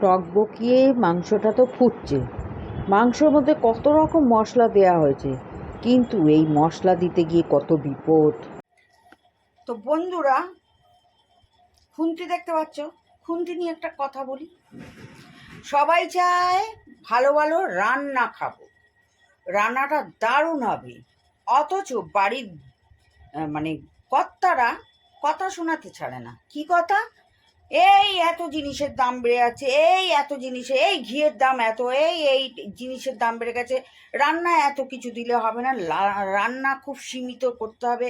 টক বকিয়ে মাংসটা তো ফুটছে, মাংসর মধ্যে কত রকম মশলা দেয়া হয়েছে, কিন্তু এই মশলা দিতে গিয়ে কত বিপদ। তো বন্ধুরা, খুন্তি দেখতে পাচ্ছ, খুন্তি নিয়ে একটা কথা বলি। সবাই চায় ভালো ভালো রান্না খাবো, রান্নাটা দারুণ হবে, অথচ বাড়ির মানে কর্তারা কথা শোনাতে ছাড়ে না। কি কথা? এই এত জিনিসের দাম বেড়ে যাচ্ছে, এই এত জিনিসে, এই ঘিয়ের দাম এত, এই জিনিসের দাম বেড়ে গেছে, রান্না এত কিছু দিলে হবে না, রান্না খুব সীমিত করতে হবে।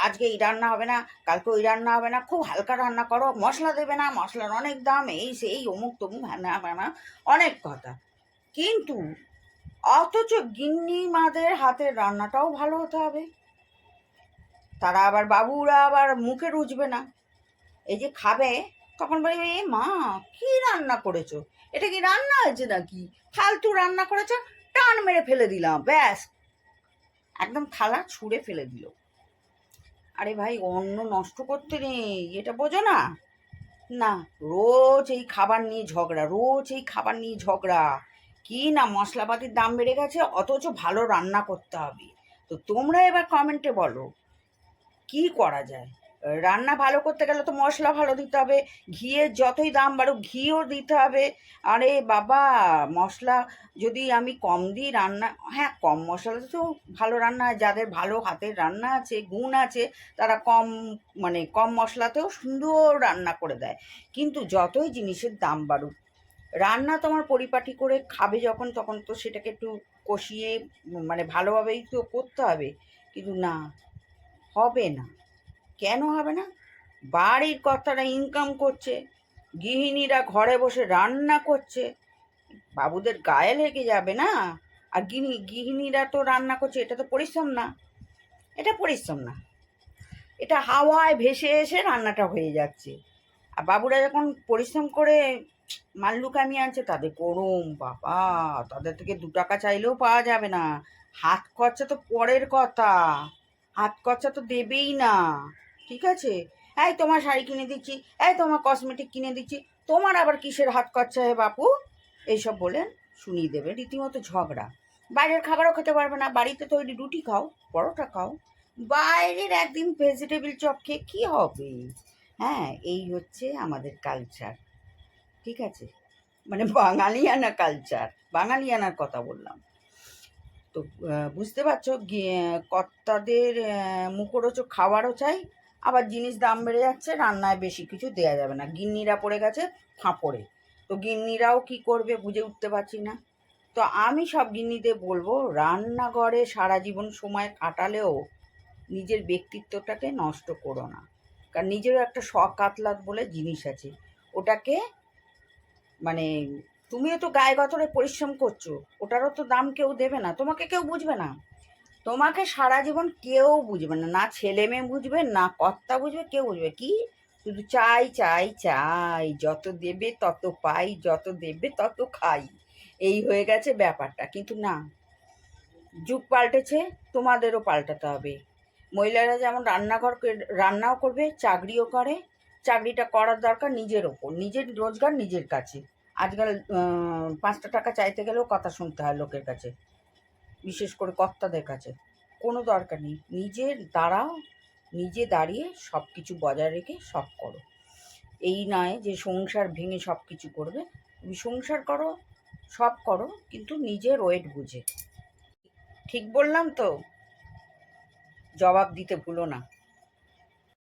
আজকে এই রান্না হবে না, কালকে ওই রান্না হবে না, খুব হালকা রান্না করো, মশলা দেবে না, মশলার অনেক দাম, এই সেই অমুক তমুক হ্যানা অনেক কথা। কিন্তু অথচ গিন্নি মাদের হাতের রান্নাটাও ভালো হতে হবে। তারা আবার বাবুরা আবার মুখে রুচবে না, এই যে খাবে তখন বলবে, এ মা কি রান্না করেছো, এটা কি রান্না হয়েছে নাকি, ফালতু রান্না করেছো, টান মেরে ফেলে দিলাম, ব্যাস একদম থালা ছুঁড়ে ফেলে দিল। আরে ভাই, অন্ন নষ্ট করতে নেই, এটা বোঝো না? না, রোজ এই খাবার নিয়ে ঝগড়া, রোজ এই খাবার নিয়ে ঝগড়া। কি না মশলাপাতির দাম বেড়ে গেছে, অথচ ভালো রান্না করতে হবে। তো তোমরা এবার কমেন্টে বলো কি করা যায়। রান্না ভালো করতে গেলে তো মশলা ভালো দিতে হবে, ঘিয়ের যতই দাম বাড়ুক ঘিও দিতে হবে। আরে বাবা, মশলা যদি আমি কম দিই রান্না, হ্যাঁ কম মশলাতে তো ভালো রান্না হয়, যাদের ভালো হাতের রান্না আছে, গুণ আছে, তারা কম মশলাতেও সুন্দর রান্না করে দেয়। কিন্তু যতই জিনিসের দাম বাড়ুক, রান্না তোমার পরিপাটি করে খাবে যখন, তখন তো সেটাকে একটু কষিয়ে ভালোভাবেই তো করতে হবে। কিন্তু না, হবে না। কেন হবে না? বাড়ির কর্তারা ইনকাম করছে, গৃহিণীরা ঘরে বসে রান্না করছে, বাবুদের গায়ে লেগে যাবে না? আর গৃহিণীরা তো রান্না করছে, এটা তো পরিশ্রম না? এটা পরিশ্রম না, এটা হাওয়ায় ভেসে এসে রান্নাটা হয়ে যাচ্ছে। আর বাবুরা যখন পরিশ্রম করে মাল্লু কামিয়ে আনছে, তাদের গরম বাবা, তাদের থেকে 2 টাকা চাইলেও পাওয়া যাবে না। হাত খরচা তো পরের কথা, হাত খরচা তো দেবেই না। ঠিক আছে, এই তোমার শাড়ি কিনে দিচ্ছি, এই তোমার কসমেটিক কিনে দিচ্ছি, তোমার আবার কিসের হাত খরচা হে বাপু, এইসব বলে শুনিয়ে দেবে, রীতিমতো ঝগড়া। বাইরের খাবারও খেতে পারবে না, বাড়িতে তৈরি রুটি খাও, পরোটা খাও, বাইরের একদিন ভেজিটেবিল চপ খেয়ে কী হবে? হ্যাঁ, এই হচ্ছে আমাদের কালচার। ঠিক আছে, বাঙালিয়ানা কালচার, বাঙালিয়ানার কথা বললাম। তো বুঝতে পারছো, কর্তাদের মুখরোচক খাবারও চাই, আবার জিনিস দাম বেড়ে যাচ্ছে, রান্নায় বেশি কিছু দেয়া যাবে না, গিন্নিরা পড়ে গেছে ফাঁপড়ে। তো গিন্নিরাও কি করবে বুঝে উঠতে পারছি না। তো আমি সব গিন্নিদের বলবো, রান্নাঘরে সারা জীবন সময় কাটালেও নিজের ব্যক্তিত্বটাকে নষ্ট করো না। কারণ নিজেরও একটা শখ আহ্লাদ বলে জিনিস আছে, ওটাকে মানে তুমিও তো গায়ে গতরে পরিশ্রম করছো, ওটারও তো দাম কেউ দেবে না, তোমাকে কেউ বুঝবে না। তোমাকে সারা জীবন কেউ বুঝবে না, না ছেলে মেয়ে বুঝবে, না কর্তা বুঝবে, কেউ বুঝবে কি, শুধু চাই চাই চাই, যত দেবে তত পাই, যত দেবে তত খাই, এই হয়ে গেছে ব্যাপারটা। কিন্তু না, যুগ পাল্টেছে, তোমাদেরও পাল্টাতে হবে। মহিলারা যেমন রান্নাও করবে, চাকরিও করে, চাকরিটা করার দরকার নিজের ওপর, নিজের রোজগার নিজের কাছে। আজকাল 5টা টাকা চাইতে গেলেও কথা শুনতে হয় লোকের কাছে, বিশেষ করে কর্তাদের কাছে। কোনো দরকার নেই, নিজের দাঁড়াও, নিজে দাঁড়িয়ে সব কিছু বজায় রেখে সব করো। এই নয় যে সংসার ভেঙে সব কিছু করবে, তুমি সংসার করো, সব করো, কিন্তু নিজের ওয়েট বুঝে। ঠিক বললাম তো? জবাব দিতে ভুলো না।